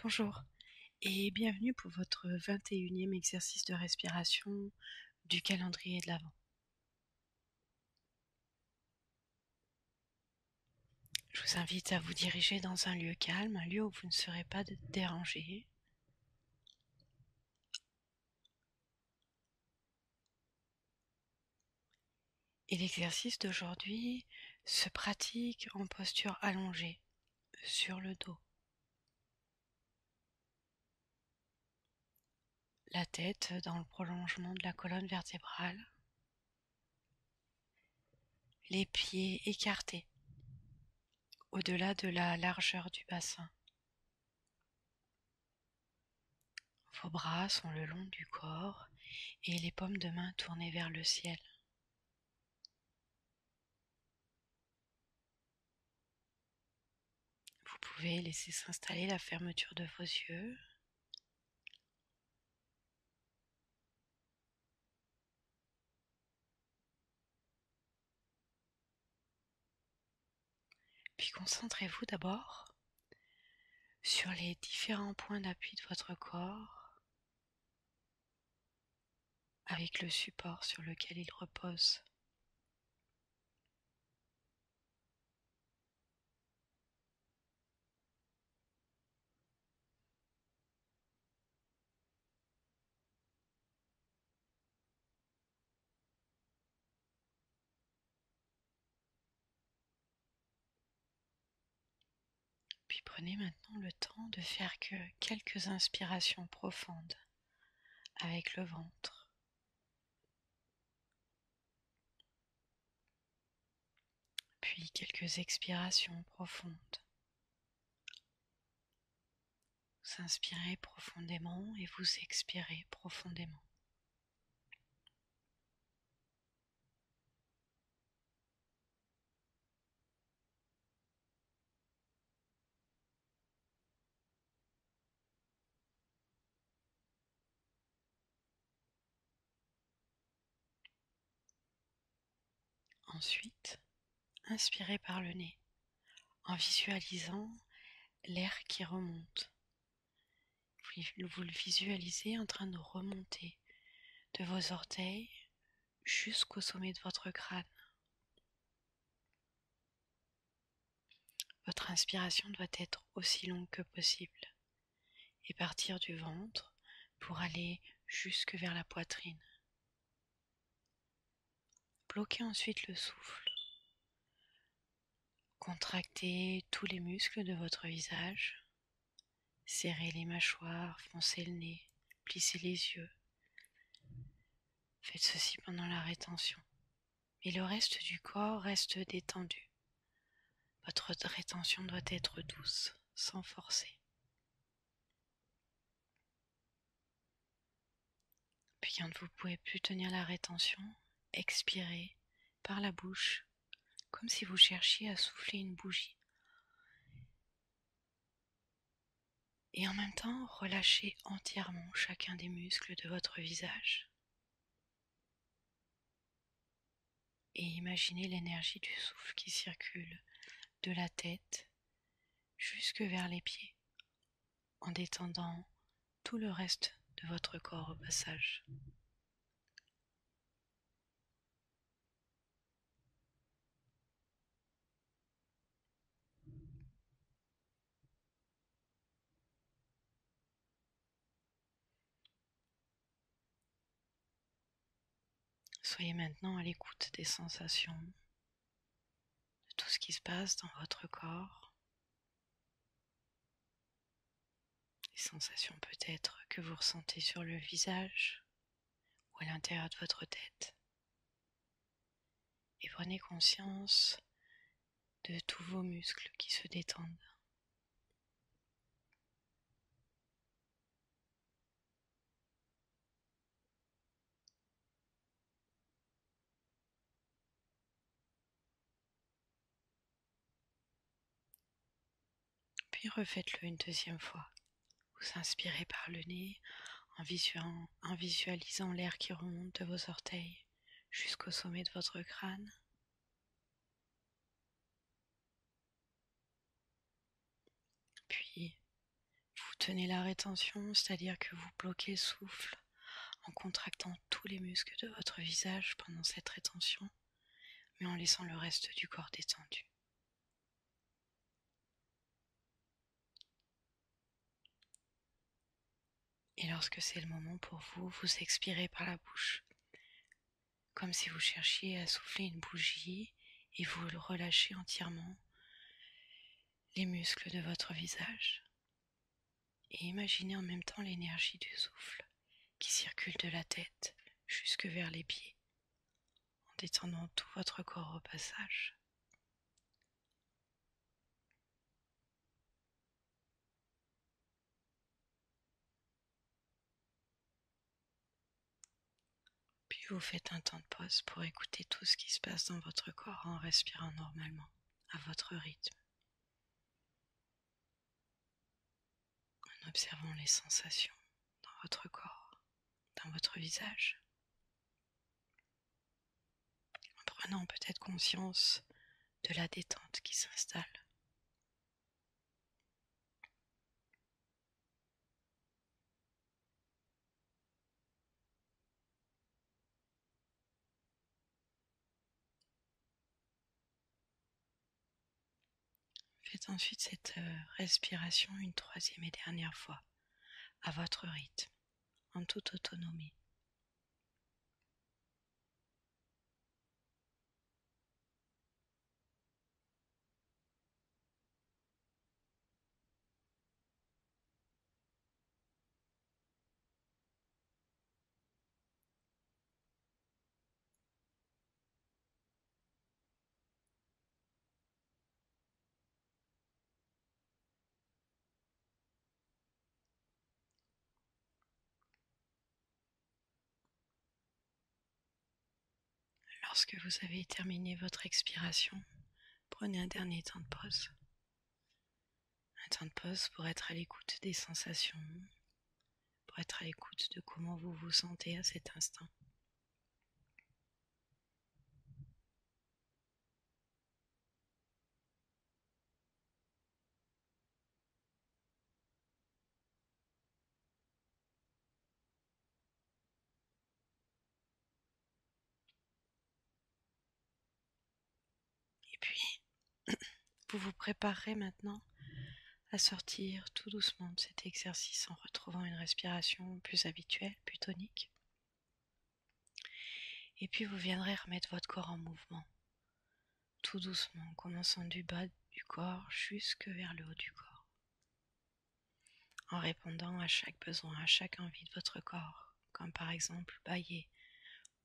Bonjour et bienvenue pour votre 21e exercice de respiration du calendrier de l'Avent. Je vous invite à vous diriger dans un lieu calme, un lieu où vous ne serez pas dérangé. Et l'exercice d'aujourd'hui se pratique en posture allongée, sur le dos. La tête dans le prolongement de la colonne vertébrale. Les pieds écartés, au-delà de la largeur du bassin. Vos bras sont le long du corps et les paumes de main tournées vers le ciel. Vous pouvez laisser s'installer la fermeture de vos yeux. Puis concentrez-vous d'abord sur les différents points d'appui de votre corps avec le support sur lequel il repose. Puis prenez maintenant le temps de faire que quelques inspirations profondes avec le ventre. Puis quelques expirations profondes. Vous inspirez profondément et vous expirez profondément. Ensuite, inspirez par le nez en visualisant l'air qui remonte. Vous le visualisez en train de remonter de vos orteils jusqu'au sommet de votre crâne. Votre inspiration doit être aussi longue que possible et partir du ventre pour aller jusque vers la poitrine. Bloquez ensuite le souffle. Contractez tous les muscles de votre visage. Serrez les mâchoires, foncez le nez, plissez les yeux. Faites ceci pendant la rétention. Et le reste du corps reste détendu. Votre rétention doit être douce, sans forcer. Puis quand vous ne pouvez plus tenir la rétention, expirez par la bouche, comme si vous cherchiez à souffler une bougie. Et en même temps, relâchez entièrement chacun des muscles de votre visage. Et imaginez l'énergie du souffle qui circule de la tête jusque vers les pieds, en détendant tout le reste de votre corps au passage. Soyez maintenant à l'écoute des sensations, de tout ce qui se passe dans votre corps. Les sensations peut-être que vous ressentez sur le visage ou à l'intérieur de votre tête. Et prenez conscience de tous vos muscles qui se détendent. Puis refaites-le une deuxième fois. Vous inspirez par le nez en visualisant l'air qui remonte de vos orteils jusqu'au sommet de votre crâne. Puis vous tenez la rétention, c'est-à-dire que vous bloquez le souffle en contractant tous les muscles de votre visage pendant cette rétention, mais en laissant le reste du corps détendu. Et lorsque c'est le moment pour vous, vous expirez par la bouche, comme si vous cherchiez à souffler une bougie et vous relâchez entièrement les muscles de votre visage. Et imaginez en même temps l'énergie du souffle qui circule de la tête jusque vers les pieds, en détendant tout votre corps au passage. Puis vous faites un temps de pause pour écouter tout ce qui se passe dans votre corps en respirant normalement, à votre rythme, en observant les sensations dans votre corps, dans votre visage, en prenant peut-être conscience de la détente qui s'installe. Faites ensuite cette respiration une troisième et dernière fois, à votre rythme, en toute autonomie. Lorsque vous avez terminé votre expiration, prenez un dernier temps de pause. Un temps de pause pour être à l'écoute des sensations, pour être à l'écoute de comment vous vous sentez à cet instant. Et puis, vous vous préparerez maintenant à sortir tout doucement de cet exercice en retrouvant une respiration plus habituelle, plus tonique. Et puis vous viendrez remettre votre corps en mouvement, tout doucement, en commençant du bas du corps jusque vers le haut du corps, en répondant à chaque besoin, à chaque envie de votre corps, comme par exemple bâiller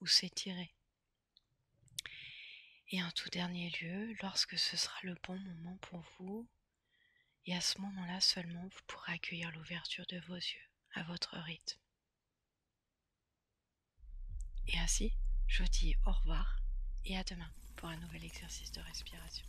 ou s'étirer. Et en tout dernier lieu, lorsque ce sera le bon moment pour vous, et à ce moment-là seulement, vous pourrez accueillir l'ouverture de vos yeux à votre rythme. Et ainsi, je vous dis au revoir et à demain pour un nouvel exercice de respiration.